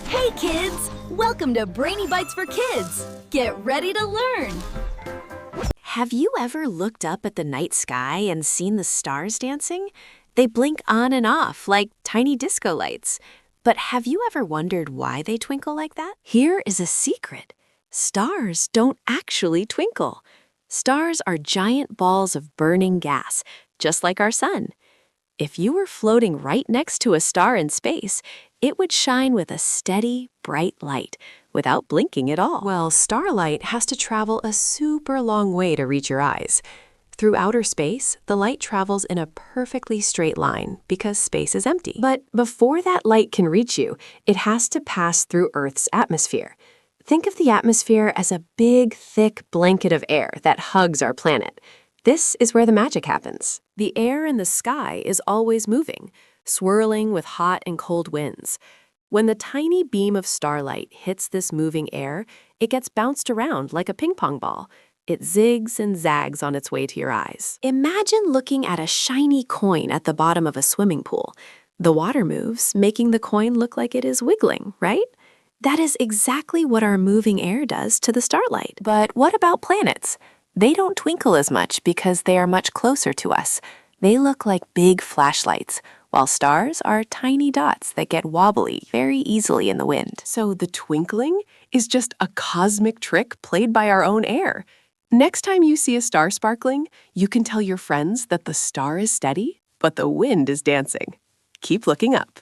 Hey kids! Welcome to Brainy Bites for Kids! Get ready to learn! Have you ever looked up at the night sky and seen the stars dancing? They blink on and off like tiny disco lights. But have you ever wondered why they twinkle like that? Here is a secret. Stars don't actually twinkle. Stars are giant balls of burning gas, just like our sun. If you were floating right next to a star in space, it would shine with a steady, bright light without blinking at all. Well, starlight has to travel a super long way to reach your eyes. Through outer space, the light travels in a perfectly straight line because space is empty. But before that light can reach you, it has to pass through Earth's atmosphere. Think of the atmosphere as a big, thick blanket of air that hugs our planet. This is where the magic happens. The air in the sky is always moving, swirling with hot and cold winds. When the tiny beam of starlight hits this moving air, it gets bounced around like a ping pong ball. It zigs and zags on its way to your eyes. Imagine looking at a shiny coin at the bottom of a swimming pool. The water moves, making the coin look like it is wiggling, right? That is exactly what our moving air does to the starlight. But what about planets? They don't twinkle as much because they are much closer to us. They look like big flashlights, while stars are tiny dots that get wobbly very easily in the wind. So the twinkling is just a cosmic trick played by our own air. Next time you see a star sparkling, you can tell your friends that the star is steady, but the wind is dancing. Keep looking up.